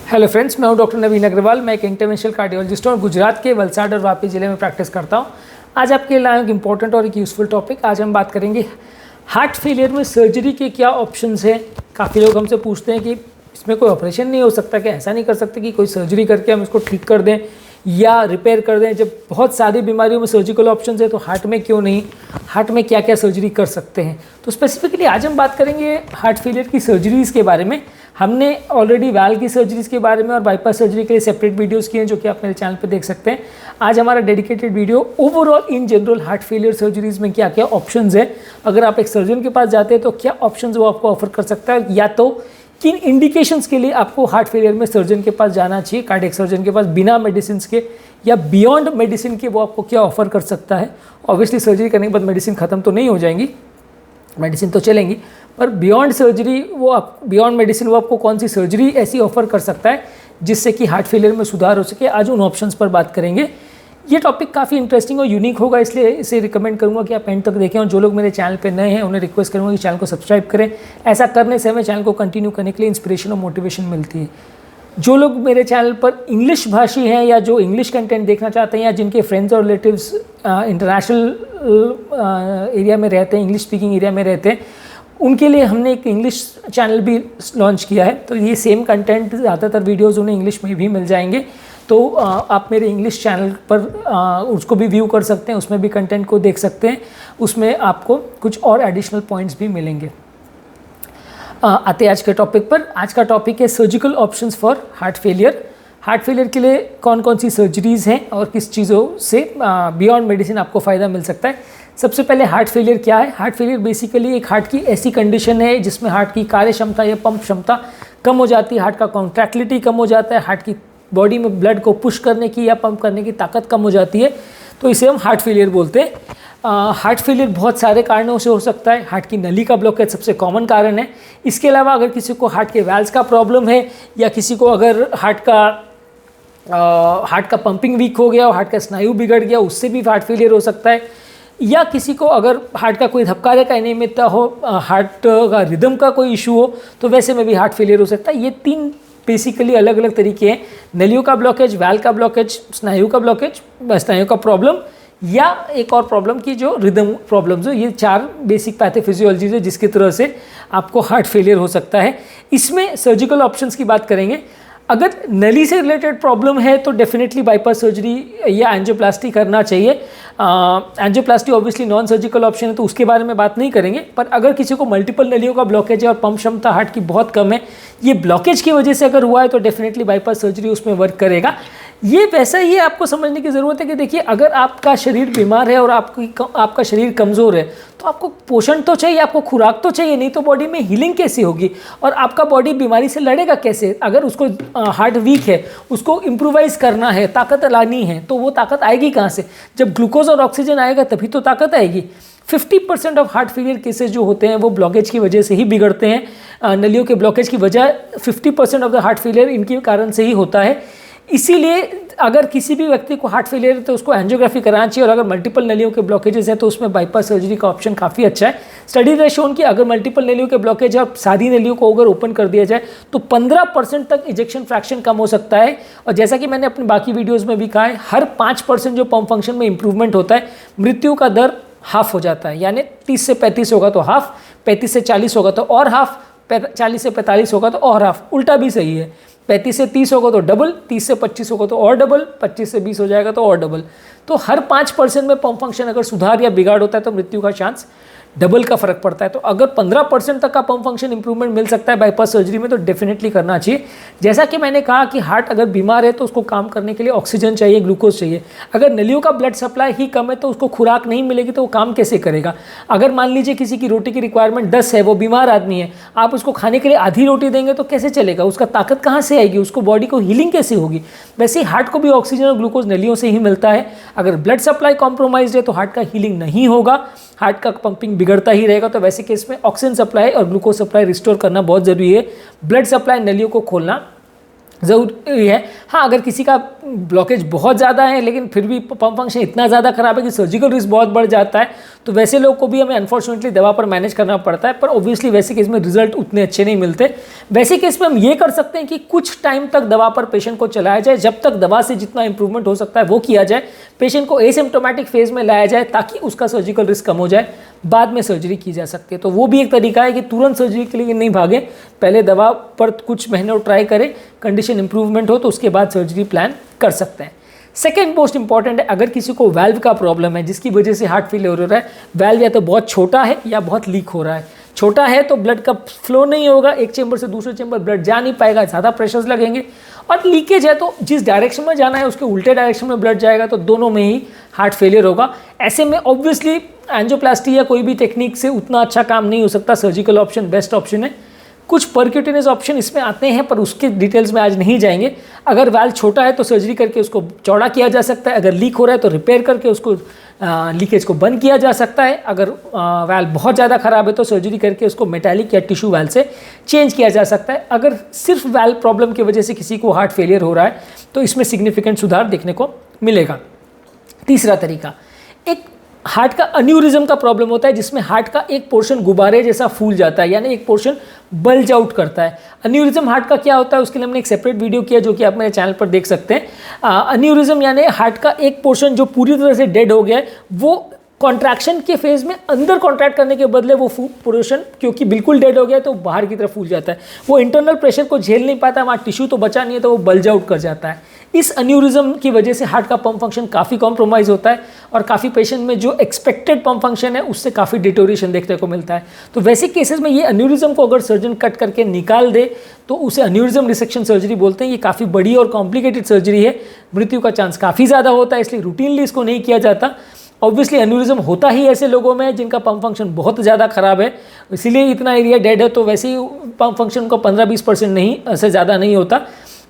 Hello friends, मैं हूं doctor नवीन अग्रवाल। मैं एक इंटरवेंशनल कार्डियोलॉजिस्ट हूं और गुजरात के वलसाड और वापी ज़िले में प्रैक्टिस करता हूं। आज आपके लिए एक इंपॉर्टेंट और एक यूज़फुल टॉपिक। आज हम बात करेंगे हार्ट फेलियर में सर्जरी के क्या ऑप्शंस हैं। काफ़ी लोग हमसे पूछते हैं कि इसमें कोई ऑपरेशन नहीं हो सकता, कि ऐसा नहीं कर सकते कि कोई सर्जरी करके हम इसको ठीक कर दें या रिपेयर कर दें। जब बहुत सारी बीमारियों में सर्जिकल ऑप्शंस है तो हार्ट में क्यों नहीं, हार्ट में क्या क्या सर्जरी कर सकते हैं। तो स्पेसिफिकली आज हम बात करेंगे हार्ट फेलियर की सर्जरीज़ के बारे में। हमने ऑलरेडी वाल्व की सर्जरीज़ के बारे में और बाईपास सर्जरी के लिए सेपरेट वीडियोस किए हैं, जो कि आप मेरे चैनल पे देख सकते हैं। आज हमारा dedicated video overall in general heart failure surgeries में क्या क्या ऑप्शंस है। अगर आप एक सर्जन के पास जाते हैं तो क्या ऑप्शंस वो आपको ऑफर कर सकता है, या तो किन इंडिकेशंस के लिए आपको हार्ट फेलियर में सर्जन के पास जाना चाहिए, कार्डियक सर्जन के पास, बिना मेडिसिन के या बियॉन्ड मेडिसिन के वो आपको क्या ऑफर कर सकता है। ऑब्वियसली सर्जरी करने के बाद मेडिसिन ख़त्म तो नहीं हो जाएंगी, मेडिसिन तो चलेंगी, पर बियॉन्ड सर्जरी बियॉन्ड मेडिसिन वो आपको कौन सी सर्जरी ऐसी ऑफर कर सकता है जिससे कि हार्ट फेलियर में सुधार हो सके। आज उन ऑप्शंस पर बात करेंगे। ये टॉपिक काफ़ी इंटरेस्टिंग और यूनिक होगा, इसलिए इसे रिकमेंड करूंगा कि आप एंड तक देखें। और जो लोग मेरे चैनल पे नए हैं उन्हें रिक्वेस्ट करूंगा कि चैनल को सब्सक्राइब करें। ऐसा करने से हमें चैनल को कंटिन्यू करने के लिए इंस्पिरेशन और मोटिवेशन मिलती है। जो लोग मेरे चैनल पर इंग्लिश भाषी हैं या जो इंग्लिश कंटेंट देखना चाहते हैं, या जिनके फ्रेंड्स और रिलेटिव्स इंटरनेशनल एरिया में रहते हैं, इंग्लिश स्पीकिंग एरिया में रहते हैं, उनके लिए हमने एक इंग्लिश चैनल भी लॉन्च किया है। तो ये सेम कंटेंट, ज़्यादातर वीडियोज़ उन्हें इंग्लिश में भी मिल जाएंगे। तो आप मेरे इंग्लिश चैनल पर उसको भी व्यू कर सकते हैं, उसमें भी कंटेंट को देख सकते हैं। उसमें आपको कुछ और एडिशनल पॉइंट्स भी मिलेंगे। आते आज के टॉपिक पर। आज का टॉपिक है surgical options for heart failure. Heart failure के लिए कौन कौन सी सर्जरीज़ हैं और किस चीज़ों से बियॉन्ड मेडिसिन आपको फ़ायदा मिल सकता है। सबसे पहले हार्ट फेलियर क्या है। हार्ट फेलियर बेसिकली एक हार्ट की ऐसी कंडीशन है जिसमें हार्ट की कार्य क्षमता या पंप क्षमता कम हो जाती है, हार्ट का कॉन्ट्रैक्टिलिटी कम हो जाता है, हार्ट की बॉडी में ब्लड को पुश करने की या पंप करने की ताकत कम हो जाती है। तो इसे हम हार्ट फेलियर बोलते हैं। हार्ट फेलियर बहुत सारे कारणों से हो सकता है। हार्ट की नली का ब्लॉकेज सबसे कॉमन कारण है। इसके अलावा अगर किसी को हार्ट के वैल्व्स का प्रॉब्लम है, या किसी को अगर हार्ट का पंपिंग वीक हो गया और हार्ट का स्नायु बिगड़ गया, उससे भी हार्ट फेलियर हो सकता है। या किसी को अगर हार्ट का कोई धबकारे का अनियमितता हो, हार्ट का रिदम का कोई इशू हो, तो वैसे में भी हार्ट फेलियर हो सकता है। ये तीन बेसिकली अलग अलग तरीके हैं। नलियों का ब्लॉकेज, वैल्व का ब्लॉकेज, स्नायु का ब्लॉकेज, स्नायु का प्रॉब्लम, या एक और प्रॉब्लम की जो रिदम प्रॉब्लम्स हो। ये चार बेसिक पैथोफिजियोलॉजीज है जिसकी तरह से आपको हार्ट फेलियर हो सकता है। इसमें सर्जिकल ऑप्शंस की बात करेंगे। अगर नली से रिलेटेड प्रॉब्लम है तो डेफिनेटली बाईपास सर्जरी या एंजियोप्लास्टी करना चाहिए। Angioplasty obviously non surgical option है तो उसके बारे में बात नहीं करेंगे। पर अगर किसी को मल्टीपल नलियों का ब्लॉकेज है और पंप क्षमता हार्ट की बहुत कम है, ये ब्लॉकेज की वजह से अगर हुआ है, तो डेफिनेटली बाईपास सर्जरी उसमें वर्क करेगा। ये वैसा ही आपको समझने की ज़रूरत है कि देखिए, अगर आपका शरीर बीमार है और आपका शरीर कमज़ोर है, तो आपको पोषण तो चाहिए, आपको खुराक तो चाहिए, नहीं तो बॉडी में हीलिंग कैसे होगी और आपका बॉडी बीमारी से लड़ेगा कैसे। अगर उसको हार्ट वीक है, उसको इम्प्रोवाइज़ करना है, ताकत लानी है, तो वो ताकत आएगी कहाँ से। जब ग्लूकोज और ऑक्सीजन आएगा तभी तो ताकत आएगी। 50% ऑफ हार्ट फेलियर केसेस जो होते हैं वो ब्लॉकेज की वजह से ही बिगड़ते हैं। नलियों के ब्लॉकेज की वजह 50% ऑफ द हार्ट फेलियर इनके कारण से ही होता है। इसीलिए अगर किसी भी व्यक्ति को हार्ट फेलियर है तो उसको एंजियोग्राफी कराना चाहिए। और अगर मल्टीपल नलियों के ब्लॉकेजेस हैं तो उसमें बाईपास सर्जरी का ऑप्शन काफ़ी अच्छा है। स्टडी ने शोन कि अगर मल्टीपल नलियों के ब्लॉकेज और सारी नलियों को अगर ओपन कर दिया जाए तो 15% तक इजेक्शन फ्रैक्शन कम हो सकता है। और जैसा कि मैंने अपनी बाकी वीडियोज़ में भी कहा है, हर 5% जो पंप फंक्शन में इंप्रूवमेंट होता है, मृत्यु का दर हाफ हो जाता है। यानी 30 से 35 होगा तो हाफ, 35 से 40 होगा तो और हाफ, 40 से 45 होगा तो और हाफ। उल्टा भी सही है, 35 से 30 होगा तो डबल, 30 से 25 होगा तो और डबल, 25 से 20 हो जाएगा तो और डबल। तो हर 5% में पंप फंक्शन अगर सुधार या बिगाड़ होता है तो मृत्यु का चांस डबल का फर्क पड़ता है। तो अगर 15% तक का पंप फंक्शन इंप्रूवमेंट मिल सकता है बाईपास सर्जरी में तो डेफिनेटली करना चाहिए। जैसा कि मैंने कहा कि हार्ट अगर बीमार है तो उसको काम करने के लिए ऑक्सीजन चाहिए, ग्लूकोज चाहिए। अगर नलियों का ब्लड सप्लाई ही कम है तो उसको खुराक नहीं मिलेगी तो वो काम कैसे करेगा। अगर मान लीजिए किसी की रोटी की रिक्वायरमेंट 10 है, वो बीमार आदमी है, आप उसको खाने के लिए आधी रोटी देंगे तो कैसे चलेगा, उसका ताकत कहाँ से आएगी, उसको बॉडी को हीलिंग कैसे होगी। वैसे ही हार्ट को भी ऑक्सीजन और ग्लूकोज नलियों से ही मिलता है। अगर ब्लड सप्लाई कॉम्प्रोमाइज है तो हार्ट का हीलिंग नहीं होगा, हार्ट का पंपिंग बिगड़ता ही रहेगा। तो वैसे केस में ऑक्सीजन सप्लाई और ग्लूकोज सप्लाई रिस्टोर करना बहुत ज़रूरी है। ब्लड सप्लाई नलियों को खोलना ज़रूरी है। हाँ, अगर किसी का ब्लॉकेज बहुत ज़्यादा है लेकिन फिर भी पंप फंक्शन इतना ज़्यादा खराब है कि सर्जिकल रिस्क बहुत बढ़ जाता है, तो वैसे लोग को भी हमें अनफॉर्चुनेटली दवा पर मैनेज करना पड़ता है। पर ऑब्वियसली वैसे केस में रिजल्ट उतने अच्छे नहीं मिलते। वैसे केस में हम ये कर सकते हैं कि कुछ टाइम तक दवा पर पेशेंट को चलाया जाए, जब तक दवा से जितना इंप्रूवमेंट हो सकता है वो किया जाए, पेशेंट को एसिम्प्टोमेटिक फेज में लाया जाए ताकि उसका सर्जिकल रिस्क कम हो जाए, बाद में सर्जरी की जा सकती है। तो वो भी एक तरीका है कि तुरंत सर्जरी के लिए नहीं भागें, पहले दवा पर कुछ महीनों ट्राई करें, कंडीशन इंप्रूवमेंट हो तो उसके बाद सर्जरी प्लान कर सकते हैं। सेकेंड मोस्ट इंपॉर्टेंट है, अगर किसी को वाल्व का प्रॉब्लम है जिसकी वजह से हार्ट फेलियर हो रहा है, वाल्व या तो बहुत छोटा है या बहुत लीक हो रहा है। छोटा है तो ब्लड का फ्लो नहीं होगा, एक चेंबर से दूसरे चेंबर ब्लड जा नहीं पाएगा, ज़्यादा प्रेशर्स लगेंगे। और लीकेज है तो जिस डायरेक्शन में जाना है उसके उल्टे डायरेक्शन में ब्लड जाएगा, तो दोनों में ही हार्ट फेलियर होगा। ऐसे में ऑब्वियसली एंजियोप्लास्टी या कोई भी टेक्निक से उतना अच्छा काम नहीं हो सकता, सर्जिकल ऑप्शन बेस्ट ऑप्शन है। कुछ परक्यूटेनियस ऑप्शन इसमें आते हैं पर उसके डिटेल्स में आज नहीं जाएंगे। अगर वाल्व छोटा है तो सर्जरी करके उसको चौड़ा किया जा सकता है, अगर लीक हो रहा है तो रिपेयर करके उसको लीकेज को बंद किया जा सकता है, अगर वाल्व बहुत ज़्यादा ख़राब है तो सर्जरी करके उसको मेटालिक या टिश्यू वाल्व से चेंज किया जा सकता है। अगर सिर्फ वाल्व प्रॉब्लम की वजह से किसी को हार्ट फेलियर हो रहा है तो इसमें सिग्निफिकेंट सुधार देखने को मिलेगा। तीसरा तरीका, एक हार्ट का अन्यूरिज्म का प्रॉब्लम होता है जिसमें हार्ट का एक पोर्शन गुब्बारे जैसा फूल जाता है, यानी एक पोर्शन बल्ज आउट करता है। अन्यूरिज्म हार्ट का क्या होता है उसके लिए हमने एक सेपरेट वीडियो किया जो कि आप मेरे चैनल पर देख सकते हैं। अन्यूरिज्म यानी हार्ट का एक पोर्शन जो पूरी तरह से डेड हो गया है, वो कॉन्ट्रैक्शन के फेज में अंदर कॉन्ट्रैक्ट करने के बदले वो पोर्शन क्योंकि बिल्कुल डेड हो गया तो बाहर की तरफ फूल जाता है। वो इंटरनल प्रेशर को झेल नहीं पाता, वहाँ टिश्यू तो बचा नहीं है तो वो बल्ज आउट कर जाता है। इस अन्यूरिज्म की वजह से हार्ट का पंप फंक्शन काफ़ी कॉम्प्रोमाइज़ होता है और काफ़ी पेशेंट में जो एक्सपेक्टेड पंप फंक्शन है उससे काफ़ी डिटोरेशन देखने को मिलता है। तो वैसे केसेस में ये अन्यूरिज्म को अगर सर्जन कट करके निकाल दे तो उसे अन्यूरिज्म रिसेक्शन सर्जरी बोलते हैं। ये काफ़ी बड़ी और कॉम्प्लिकेटेड सर्जरी है, मृत्यु का चांस काफ़ी ज़्यादा होता है, इसलिए रूटीनली इसको नहीं किया जाता। ऑब्वियसली अन्यूरिज्म होता ही ऐसे लोगों में जिनका पंप फंक्शन बहुत ज़्यादा खराब है, इसीलिए इतना एरिया डेड है। तो वैसे ही पंप फंक्शन का 15-20% नहीं से ज़्यादा नहीं होता,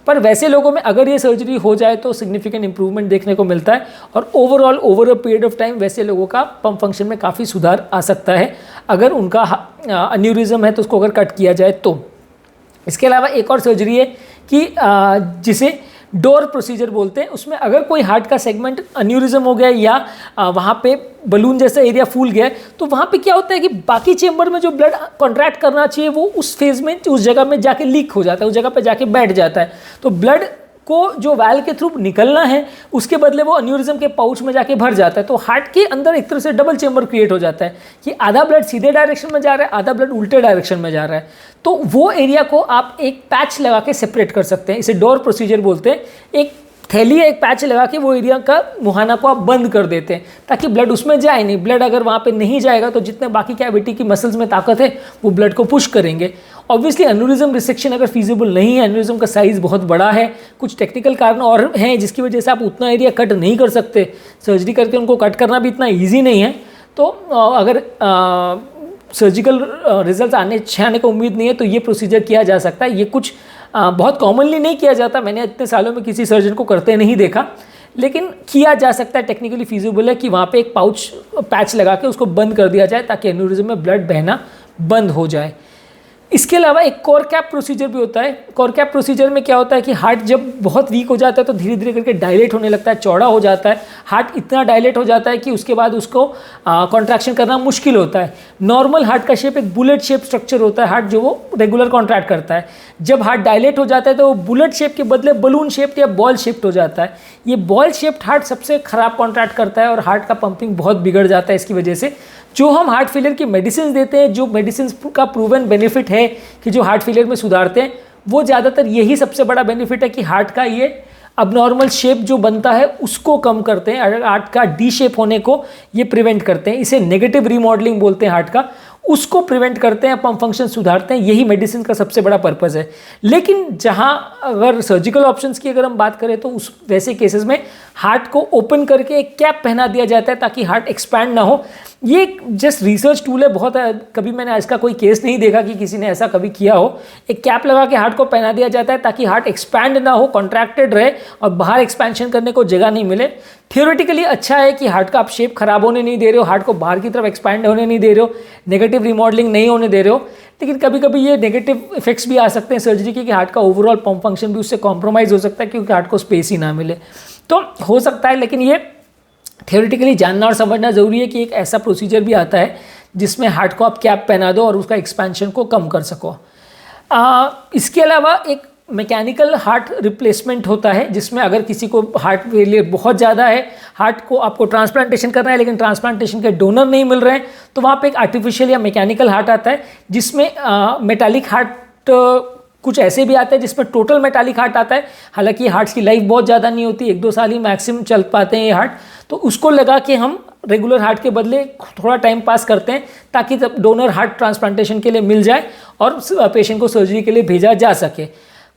पर वैसे लोगों में अगर ये सर्जरी हो जाए तो सिग्निफिकेंट इंप्रूवमेंट देखने को मिलता है और overall over a period of time वैसे लोगों का पंप फंक्शन में काफ़ी सुधार आ सकता है अगर उनका अन्यूरिज्म है तो उसको अगर कट किया जाए तो। इसके अलावा एक और सर्जरी है कि जिसे डोर प्रोसीजर बोलते हैं। उसमें अगर कोई हार्ट का सेगमेंट अन्यूरिज्म हो गया या वहाँ पे बलून जैसा एरिया फूल गया है तो वहाँ पे क्या होता है कि बाकी चेंबर में जो ब्लड कॉन्ट्रैक्ट करना चाहिए वो उस फेज में उस जगह में जाके लीक हो जाता है, उस जगह पे जाके बैठ जाता है। तो ब्लड को जो वाल्व के थ्रू निकलना है उसके बदले वो अन्यूरिज्म के पाउच में जाके भर जाता है। तो हार्ट के अंदर एक तरह से डबल चेंबर क्रिएट हो जाता है कि आधा ब्लड सीधे डायरेक्शन में जा रहा है, आधा ब्लड उल्टे डायरेक्शन में जा रहा है। तो वो एरिया को आप एक पैच लगा के सेपरेट कर सकते हैं, इसे डोर प्रोसीजर बोलते हैं। एक थैली या एक पैच लगा के वो एरिया का मुहाना को आप बंद कर देते हैं ताकि ब्लड उसमें जाए नहीं। ब्लड अगर वहाँ पे नहीं जाएगा तो जितने बाकी कैविटी की मसल्स में ताकत है वो ब्लड को पुश करेंगे। ऑब्वियसली अन्यूरिज्म रिसेक्शन अगर फीजिबल नहीं है, अन्यूरिज्म का साइज़ बहुत बड़ा है, कुछ टेक्निकल कारण और हैं जिसकी वजह से आप उतना एरिया कट नहीं कर सकते, सर्जरी करके उनको कट करना भी इतना ईजी नहीं है, तो अगर सर्जिकल रिजल्ट आने की उम्मीद नहीं है तो ये प्रोसीजर किया जा सकता है। ये कुछ बहुत कॉमनली नहीं किया जाता, मैंने इतने सालों में किसी सर्जन को करते नहीं देखा, लेकिन किया जा सकता है, टेक्निकली फीजिबल है कि वहाँ पे एक पाउच पैच लगा के उसको बंद कर दिया जाए ताकि एन्यूरिज्म में ब्लड बहना बंद हो जाए। इसके अलावा एक कोर कैप प्रोसीजर भी होता है। कोर कैप प्रोसीजर में क्या होता है कि हार्ट जब बहुत वीक हो जाता है तो धीरे धीरे करके डायलेट होने लगता है, चौड़ा हो जाता है। हार्ट इतना डायलेट हो जाता है कि उसके बाद उसको कॉन्ट्रैक्शन करना मुश्किल होता है। नॉर्मल हार्ट का शेप एक बुलेट शेप स्ट्रक्चर होता है, हार्ट जो वो रेगुलर कॉन्ट्रैक्ट करता है। जब हार्ट डायलेट हो जाता है तो वो बुलेट शेप के बदले बलून शेप्ड या बॉल शेप्ड हो जाता है। ये बॉल शेप्ड हार्ट सबसे खराब कॉन्ट्रैक्ट करता है और हार्ट का पंपिंग बहुत बिगड़ जाता है। इसकी वजह से जो हम हार्ट फेलियर की मेडिसिन देते हैं, जो मेडिसिन का प्रूवन बेनिफिट है कि जो हार्ट फेलियर में सुधारते हैं, वो ज़्यादातर यही सबसे बड़ा बेनिफिट है कि हार्ट का ये अबनॉर्मल शेप जो बनता है उसको कम करते हैं, हार्ट का डी शेप होने को ये प्रिवेंट करते हैं। इसे नेगेटिव रीमॉडलिंग बोलते हैं हार्ट का, उसको प्रिवेंट करते हैं, पंप फंक्शन सुधारते हैं। यही मेडिसिन का सबसे बड़ा पर्पज़ है। लेकिन जहां अगर सर्जिकल ऑप्शंस की अगर हम बात करें तो उस वैसे केसेस में हार्ट को ओपन करके एक कैप पहना दिया जाता है ताकि हार्ट एक्सपैंड ना हो। ये जस्ट रिसर्च टूल है, बहुत कभी मैंने इसका कोई केस नहीं देखा कि किसी ने ऐसा कभी किया हो। एक कैप लगा के हार्ट को पहना दिया जाता है ताकि हार्ट एक्सपैंड ना हो, कॉन्ट्रैक्टेड रहे और बाहर एक्सपेंशन करने को जगह नहीं मिले। थियोरेटिकली अच्छा है कि हार्ट का आप शेप खराब होने नहीं दे रहे हो, हार्ट को बाहर की तरफ एक्सपैंड होने नहीं दे रहे हो, नेगेटिव रिमॉडलिंग नहीं होने दे रहे हो। लेकिन कभी कभी ये नेगेटिव इफेक्ट्स भी आ सकते हैं सर्जरी के कि हार्ट का ओवरऑल पंप फंक्शन भी उससे कॉम्प्रोमाइज़ हो सकता है क्योंकि हार्ट को स्पेस ही ना मिले। तो हो सकता है, लेकिन ये थियोरेटिकली जानना और समझना ज़रूरी है कि एक ऐसा प्रोसीजर भी आता है जिसमें हार्ट को आप कैप पहना दो और उसका एक्सपेंशन को कम कर सको। इसके अलावा एक मैकेनिकल हार्ट रिप्लेसमेंट होता है जिसमें अगर किसी को हार्ट फेलियर बहुत ज़्यादा है, हार्ट को आपको ट्रांसप्लांटेशन करना है लेकिन ट्रांसप्लांटेशन के डोनर नहीं मिल रहे हैं, तो वहाँ पे एक आर्टिफिशियल या मैकेनिकल हार्ट आता है जिसमें मेटालिक हार्ट कुछ ऐसे भी आते हैं जिसमें टोटल मेटालिक हार्ट आता है। हालांकि हार्ट्स की लाइफ बहुत ज़्यादा नहीं होती, 1-2 साल ही मैक्सिमम चल पाते हैं ये हार्ट, तो उसको लगा के हम रेगुलर हार्ट के बदले थोड़ा टाइम पास करते हैं ताकि जब डोनर हार्ट ट्रांसप्लांटेशन के लिए मिल जाए और पेशेंट को सर्जरी के लिए भेजा जा सके।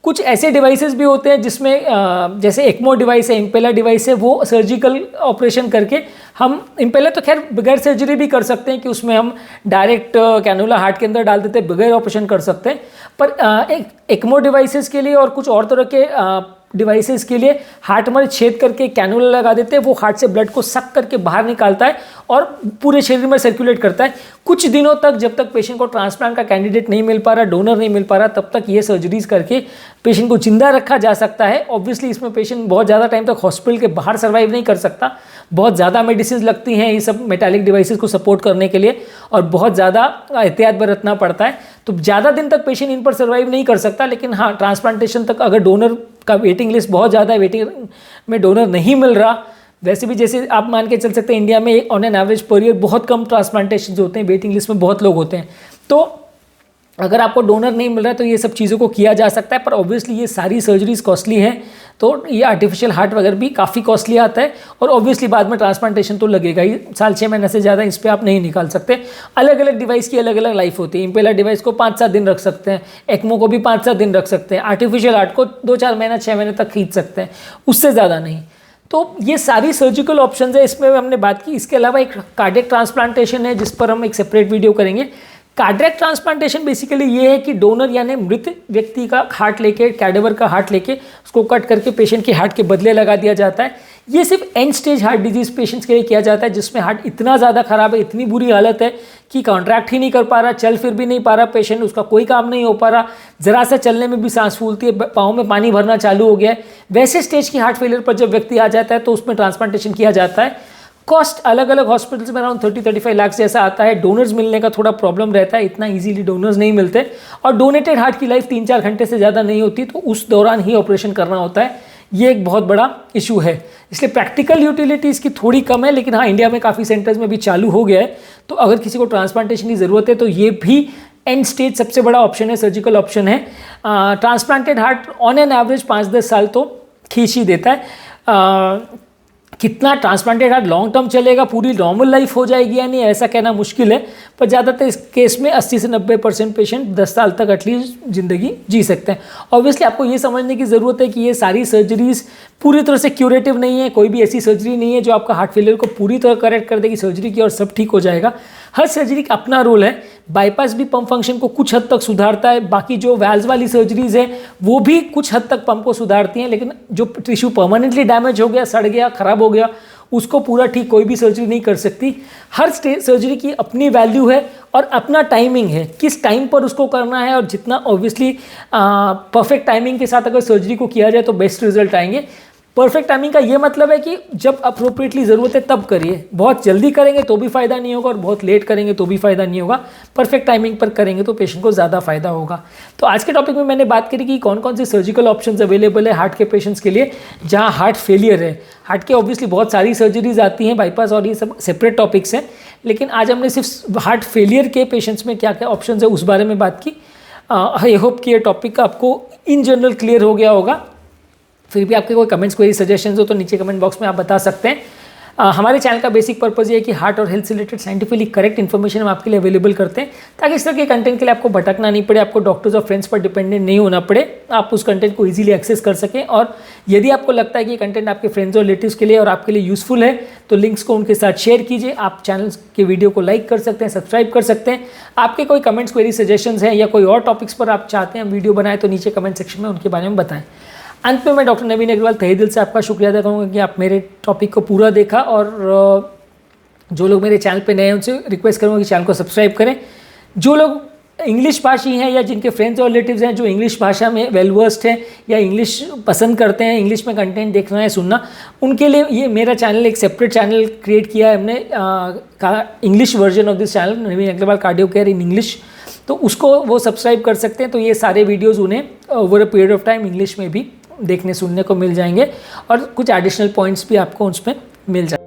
कुछ ऐसे डिवाइसेस भी होते हैं जिसमें जैसे एक्मो डिवाइस है, इम्पेलर डिवाइस है, वो सर्जिकल ऑपरेशन करके हम, इम्पेलर तो खैर बगैर सर्जरी भी कर सकते हैं कि उसमें हम डायरेक्ट कैनुला हार्ट के अंदर डाल देते हैं, बगैर ऑपरेशन कर सकते हैं। पर एक्मो डिवाइसेस के लिए और कुछ और तरह के डिवाइसेस के लिए हार्ट में छेद करके कैनुला लगा देते हैं, वो हार्ट से ब्लड को सक करके बाहर निकालता है और पूरे शरीर में सर्कुलेट करता है। कुछ दिनों तक जब तक पेशेंट को ट्रांसप्लांट का कैंडिडेट नहीं मिल पा रहा, डोनर नहीं मिल पा रहा, तब तक ये सर्जरीज करके पेशेंट को जिंदा रखा जा सकता है। ऑब्वियसली इसमें पेशेंट बहुत ज़्यादा टाइम तक हॉस्पिटल के बाहर सर्वाइव नहीं कर सकता, बहुत ज़्यादा मेडिसिन लगती हैं ये सब मेटालिक डिवाइसेस को सपोर्ट करने के लिए और बहुत ज़्यादा एहतियात बरतना पड़ता है, तो ज़्यादा दिन तक पेशेंट इन पर सर्वाइव नहीं कर सकता। लेकिन हाँ, ट्रांसप्लांटेशन तक अगर डोनर का वेटिंग लिस्ट बहुत ज़्यादा है, वेटिंग में डोनर नहीं मिल रहा, वैसे भी जैसे आप मान के चल सकते हैं इंडिया में on an average per year बहुत कम ट्रांसप्लांटेशन होते हैं, वेटिंग लिस्ट में बहुत लोग होते हैं, तो अगर आपको डोनर नहीं मिल रहा है तो ये सब चीज़ों को किया जा सकता है। पर ऑब्वियसली ये सारी सर्जरीज कॉस्टली हैं, तो ये आर्टिफिशियल हार्ट वगैरह भी काफ़ी कॉस्टली आता है और ऑब्वियसली बाद में ट्रांसप्लांटेशन तो लगेगा ही, 6 महीने से ज़्यादा इस पर आप नहीं निकाल सकते। अलग अलग डिवाइस की अलग अलग लाइफ होती है, इम्पेलर डिवाइस को 5-7 दिन रख सकते हैं, एक्मो को भी 5-7 दिन रख सकते हैं, आर्टिफिशियल हार्ट को 2-4 महीना 6 महीने तक खींच सकते हैं, उससे ज़्यादा नहीं। तो ये सारी सर्जिकल ऑप्शंस है, इसमें हमने बात की। इसके अलावा एक कार्डियक ट्रांसप्लांटेशन है जिस पर हम एक सेपरेट वीडियो करेंगे। कार्डियक ट्रांसप्लांटेशन बेसिकली ये है कि डोनर यानी मृत व्यक्ति का हार्ट लेके, कैडेवर का हार्ट लेके उसको कट करके पेशेंट के हार्ट के बदले लगा दिया जाता है। ये सिर्फ and stage heart disease patients के लिए किया जाता है जिसमें हार्ट इतना ज़्यादा खराब है, इतनी बुरी हालत है कि कॉन्ट्रैक्ट ही नहीं कर पा रहा, चल फिर भी नहीं पा रहा पेशेंट, उसका कोई काम नहीं हो पा रहा, ज़रा सा चलने में भी सांस फूलती है, पाँव में पानी भरना चालू हो गया है। वैसे स्टेज की हार्ट फेलियर पर जब व्यक्ति आ जाता है तो उसमें ट्रांसप्लांटेशन किया जाता है। कॉस्ट अलग अलग हॉस्पिटल्स में अराउंड 30-35 लाख जैसा आता है। डोनर्स मिलने का थोड़ा प्रॉब्लम रहता है, इतना इजीली डोनर्स नहीं मिलते और डोनेटेड हार्ट की लाइफ 3-4 घंटे से ज़्यादा नहीं होती, तो उस दौरान ही ऑपरेशन करना होता है। ये एक बहुत बड़ा इशू है, इसलिए प्रैक्टिकल यूटिलिटी इसकी थोड़ी कम है। लेकिन हाँ, इंडिया में काफ़ी सेंटर्स में भी चालू हो गया है, तो अगर किसी को ट्रांसप्लांटेशन की ज़रूरत है तो ये भी एंड स्टेज सबसे बड़ा ऑप्शन है, सर्जिकल ऑप्शन है। Transplanted heart on an average 5-10 साल तो खींच ही देता है। कितना ट्रांसप्लांटेड हार्ट लॉन्ग टर्म चलेगा, पूरी नॉर्मल लाइफ हो जाएगी या नहीं, ऐसा कहना मुश्किल है, पर ज़्यादातर इस केस में 80 से 90% पेशेंट 10 साल तक एटलीस्ट ज़िंदगी जी सकते हैं। ऑब्वियसली आपको ये समझने की ज़रूरत है कि ये सारी सर्जरीज पूरी तरह से क्यूरेटिव नहीं है, कोई भी ऐसी सर्जरी नहीं है जो आपका हार्ट फेलियर को पूरी तरह करेक्ट कर देगी सर्जरी की और सब ठीक हो जाएगा। हर सर्जरी का अपना रोल है। बाईपास भी पंप फंक्शन को कुछ हद तक सुधारता है, बाकी जो वैल्व्स वाली सर्जरीज है वो भी कुछ हद तक पंप को सुधारती हैं, लेकिन जो टिश्यू परमानेंटली डैमेज हो गया, सड़ गया, खराब हो गया, उसको पूरा ठीक कोई भी सर्जरी नहीं कर सकती। हर सर्जरी की अपनी वैल्यू है और अपना टाइमिंग है, किस टाइम पर उसको करना है, और जितना ऑब्वियसली परफेक्ट टाइमिंग के साथ अगर सर्जरी को किया जाए तो बेस्ट रिजल्ट आएंगे। परफेक्ट टाइमिंग का ये मतलब है कि जब अप्रोप्रिएटली ज़रूरत है तब करिए, बहुत जल्दी करेंगे तो भी फ़ायदा नहीं होगा और बहुत लेट करेंगे तो भी फ़ायदा नहीं होगा। परफेक्ट टाइमिंग पर करेंगे तो पेशेंट को ज़्यादा फायदा होगा। तो आज के टॉपिक में मैंने बात करी कि कौन कौन से सर्जिकल ऑप्शंस अवेलेबल है हार्ट के पेशेंट्स के लिए जहाँ हार्ट फेलियर है। हार्ट के ऑब्वियसली बहुत सारी सर्जरीज आती हैं, बाईपास और ये सब सेपरेट टॉपिक्स हैं, लेकिन आज हमने सिर्फ हार्ट फेलियर के पेशेंट्स में क्या क्या ऑप्शन है उस बारे में बात की। आई होप कि ये टॉपिक आपको इन जनरल क्लियर हो गया होगा। फिर भी आपके कोई कमेंट्स, कोई सजेशंस हो तो नीचे कमेंट बॉक्स में आप बता सकते हैं। हमारे चैनल का बेसिक पर्पज़ ये है कि हार्ट और हेल्थ से रिलेटेड साइंटिफिकली करेक्ट इन्फॉर्मेशन हम आपके लिए अवेलेबल करते हैं, ताकि इस तरह के कंटेंट के लिए आपको भटकना नहीं पड़े, आपको डॉक्टर्स और फ्रेंड्स पर डिपेंडेंट नहीं होना पड़े, आप उस कंटेंट को ईजिली एक्सेस कर सकें। और यदि आपको लगता है कि ये कंटेंट आपके फ्रेंड्स और रिलेटिव्स के लिए और आपके लिए यूजफुल है तो लिंक्स को उनके साथ शेयर कीजिए। आप चैनल के वीडियो को लाइक कर सकते हैं, सब्सक्राइब कर सकते हैं। आपके कोई कमेंट्स, क्वेरी, सजेशंस हैं या कोई और टॉपिक्स पर आप चाहते हैं वीडियो बनाए तो नीचे कमेंट सेक्शन में उनके बारे में बताएं। अंत में मैं डॉक्टर नवीन अग्रवाल तहे दिल से आपका शुक्रिया अदा करूँगा कि आप मेरे टॉपिक को पूरा देखा, और जो लोग मेरे चैनल पे नए हैं उनसे रिक्वेस्ट करूँगा कि चैनल को सब्सक्राइब करें। जो लोग इंग्लिश भाषी हैं या जिनके फ्रेंड्स और रिलेटिव्स हैं जो इंग्लिश भाषा में वेल वर्स्ड हैं या इंग्लिश पसंद करते हैं, इंग्लिश में कंटेंट देखना है, सुनना, उनके लिए ये मेरा चैनल एक सेपरेट चैनल क्रिएट किया है हमने, English version of this channel Naveen Agrawal cardio care in English, तो उसको वो सब्सक्राइब कर सकते हैं। तो ये सारे वीडियोज़ उन्हें over a period of time English में भी देखने सुनने को मिल जाएंगे, और कुछ एडिशनल पॉइंट्स भी आपको उसमें मिल जाएंगे।